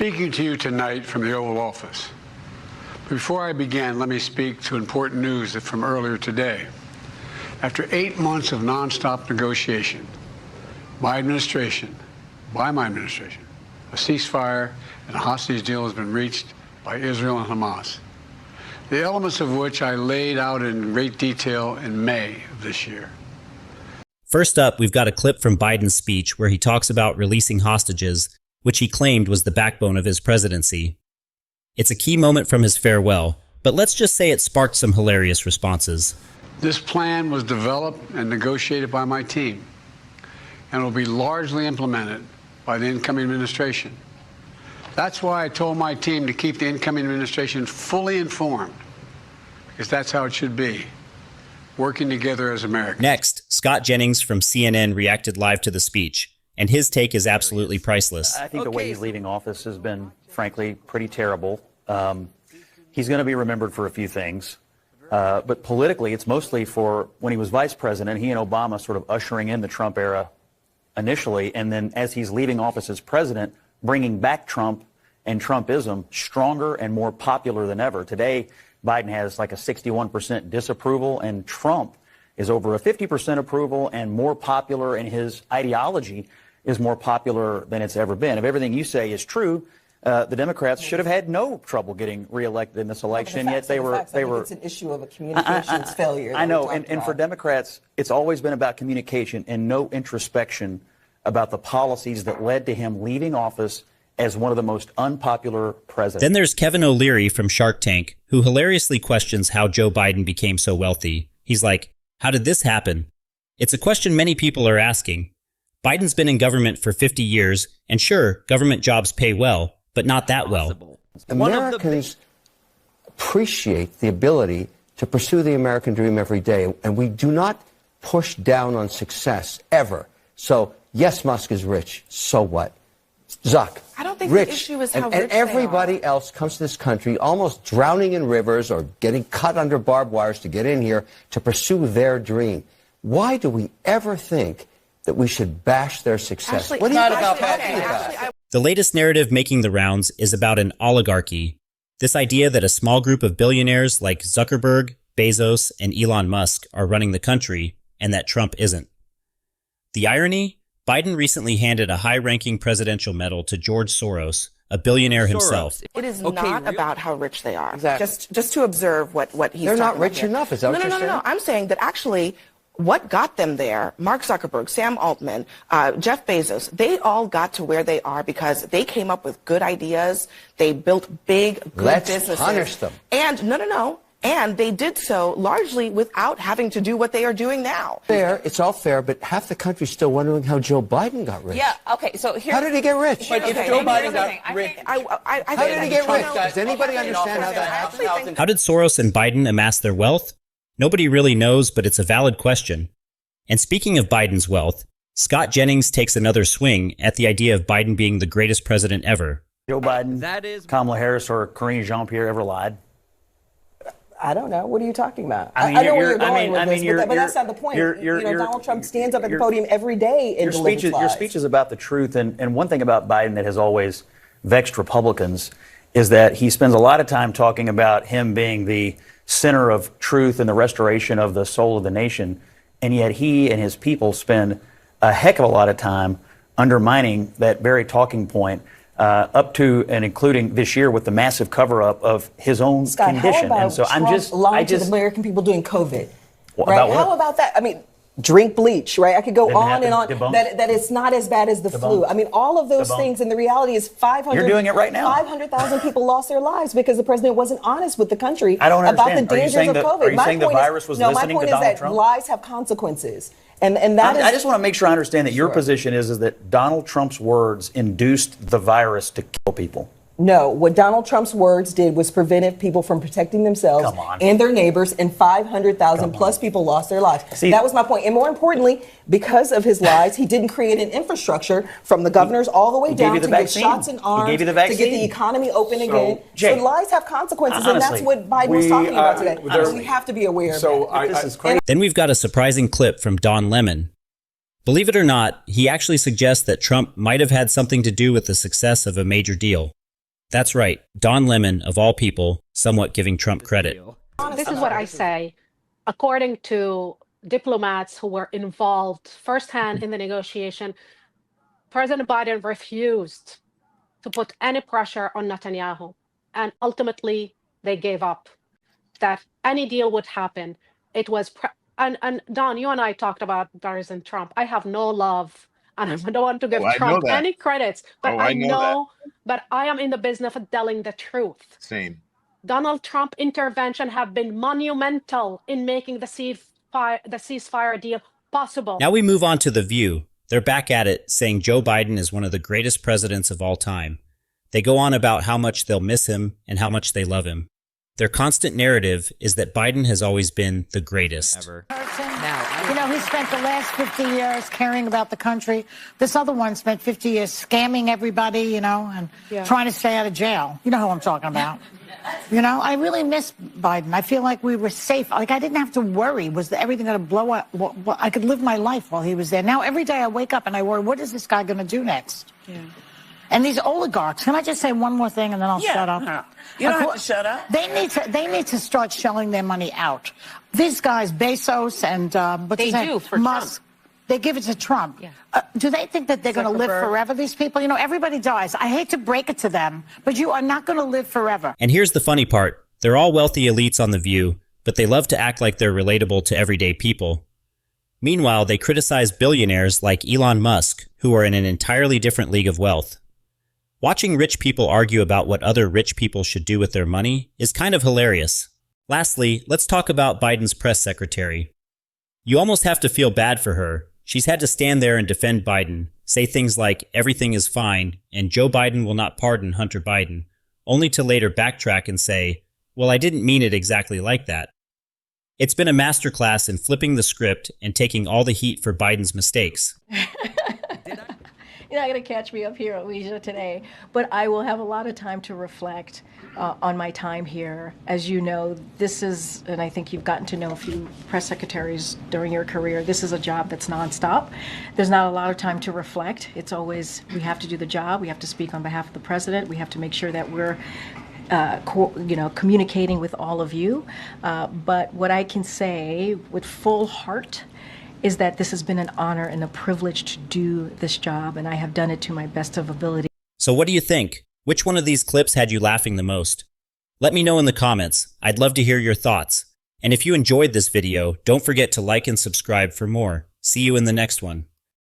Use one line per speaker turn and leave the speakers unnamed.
speaking to you tonight from the Oval Office. Before I begin, let me speak to important news from earlier today. After 8 months of nonstop negotiation, by my administration, a ceasefire and a hostage deal has been reached by Israel and Hamas, the elements of which I laid out in great detail in May of this year.
First up, we've got a clip from Biden's speech where he talks about releasing hostages, which he claimed was the backbone of his presidency. It's a key moment from his farewell, but let's just say it sparked some hilarious responses.
This plan was developed and negotiated by my team and will be largely implemented by the incoming administration. That's why I told my team to keep the incoming administration fully informed, because that's how it should be, working together as Americans.
Next, Scott Jennings from CNN reacted live to the speech, and his take is absolutely priceless.
I think the way he's leaving office has been, frankly, pretty terrible. He's going to be remembered for a few things. But politically, it's mostly for when he was vice president, he and Obama sort of ushering in the Trump era initially, and then as he's leaving office as president, bringing back Trump and Trumpism stronger and more popular than ever. Today, Biden has like a 61% disapproval, and Trump is over a 50% approval and more popular, and his ideology is more popular than it's ever been. If everything you say is true, the Democrats should have had no trouble getting reelected in this election, yet they were.
It's an issue of a communications failure.
I know, and for Democrats, it's always been about communication and no introspection about the policies that led to him leaving office as one of the most unpopular presidents.
Then there's Kevin O'Leary from Shark Tank, who hilariously questions how Joe Biden became so wealthy. He's like, how did this happen? It's a question many people are asking. Biden's been in government for 50 years, and sure, government jobs pay well, but not that well.
Americans appreciate the ability to pursue the American dream every day, and we do not push down on success, ever. So, yes, Musk is rich. So what? Zuck,
I don't think
rich,
the issue is how
and
rich
everybody else comes to this country almost drowning in rivers or getting cut under barbed wires to get in here to pursue their dream. Why do we ever think that we should bash their success?
Actually,
what are you
not
guys
about
talking about?
The latest narrative making the rounds is about an oligarchy. This idea that a small group of billionaires like Zuckerberg, Bezos, and Elon Musk are running the country, and that Trump isn't. The irony? Biden recently handed a high-ranking presidential medal to George Soros, a billionaire himself.
It is not about how rich they are.
Exactly.
Just to observe what he's
They're
talking
not
about
rich
here.
enough, is that what you're saying?
No. I'm saying that actually what got them there, Mark Zuckerberg, Sam Altman, Jeff Bezos, they all got to where they are because they came up with good ideas. They built big, good businesses.
Let's punish them.
And no. And they did so largely without having to do what they are doing now.
Fair, it's all fair, but half the country's still wondering how Joe Biden got rich.
Yeah, okay, so here...
How did he get rich?
But if Joe Biden got rich...
How did he get rich? Does anybody understand how that happened?
How did Soros and Biden amass their wealth? Nobody really knows, but it's a valid question. And speaking of Biden's wealth, Scott Jennings takes another swing at the idea of Biden being the greatest president ever.
Joe Biden, Kamala Harris, or Karine Jean-Pierre ever lied?
I don't know. What are you talking about?
I mean,
I know where you're going with this, but that's not the point.
You're,
Donald Trump stands up at the podium every day and delivers lies.
Your speech is about the truth, and one thing about Biden that has always vexed Republicans is that he spends a lot of time talking about him being the center of truth and the restoration of the soul of the nation, and yet he and his people spend a heck of a lot of time undermining that very talking point, up to and including this year with the massive cover-up of his own
Scott,
condition.
How about
and so
Trump lying to the American people doing COVID?
Well,
right?
about what?
How about that? I mean, drink bleach, right? I could go
Didn't
on and on.
debunked?
That it's not as bad as the flu. I mean, all of those things, and the reality is 500.
You're doing it right now.
500,000 people lost their lives because the president wasn't honest with the country
about
the dangers of COVID.
Are you saying the virus was listening to Donald Trump?
My point is that lies have consequences. And that is,
I just want to make sure I understand that your position is that Donald Trump's words induced the virus to kill people.
No, what Donald Trump's words did was prevented people from protecting themselves and their neighbors, and 500,000 plus people lost their lives. See, that was my point. And more importantly, because of his lies, he didn't create an infrastructure from the governors all the way down to get shots in arms, to get the economy open again.
Jay,
so lies have consequences, and that's what Biden was talking about today. We have to be aware of that.
This is crazy.
Then we've got a surprising clip from Don Lemon. Believe it or not, he actually suggests that Trump might have had something to do with the success of a major deal. That's right, Don Lemon, of all people, somewhat giving Trump credit.
This is what I say. According to diplomats who were involved firsthand in the negotiation, President Biden refused to put any pressure on Netanyahu. And ultimately, they gave up that any deal would happen. It was, and Don, you and I talked about President Trump. I have no love, and I don't want to give Trump any credits, but I know, but I am in the business of telling the truth.
Same.
Donald Trump intervention have been monumental in making the ceasefire deal possible.
Now we move on to The View. They're back at it, saying Joe Biden is one of the greatest presidents of all time. They go on about how much they'll miss him and how much they love him. Their constant narrative is that Biden has always been the greatest.
Ever. You know, he spent the last 50 years caring about the country. This other one spent 50 years scamming everybody, you know, and trying to stay out of jail. You know who I'm talking about. You know, I really miss Biden. I feel like we were safe. Like, I didn't have to worry. Was everything going to blow up? Well, I could live my life while he was there. Now, every day I wake up and I worry, what is this guy going to do next? Yeah. And these oligarchs, can I just say one more thing and then I'll shut up?
No. You don't have to shut up.
They need to start shelling their money out. These guys, Bezos and Musk, they give it to Trump. Yeah. Do they think that they're going to live forever, these people? You know, everybody dies. I hate to break it to them, but you are not going to live forever.
And here's the funny part. They're all wealthy elites on The View, but they love to act like they're relatable to everyday people. Meanwhile, they criticize billionaires like Elon Musk, who are in an entirely different league of wealth. Watching rich people argue about what other rich people should do with their money is kind of hilarious. Lastly, let's talk about Biden's press secretary. You almost have to feel bad for her. She's had to stand there and defend Biden, say things like everything is fine and Joe Biden will not pardon Hunter Biden, only to later backtrack and say, well, I didn't mean it exactly like that. It's been a masterclass in flipping the script and taking all the heat for Biden's mistakes.
You're not going to catch me up here, Alicia, today, but I will have a lot of time to reflect on my time here. As you know, this is, and I think you've gotten to know a few press secretaries during your career, this is a job that's nonstop. There's not a lot of time to reflect. It's always, we have to do the job. We have to speak on behalf of the president. We have to make sure that we're communicating with all of you. But what I can say with full heart is that this has been an honor and a privilege to do this job, and I have done it to my best of ability.
So what do you think? Which one of these clips had you laughing the most? Let me know in the comments. I'd love to hear your thoughts. And if you enjoyed this video, don't forget to like and subscribe for more. See you in the next one.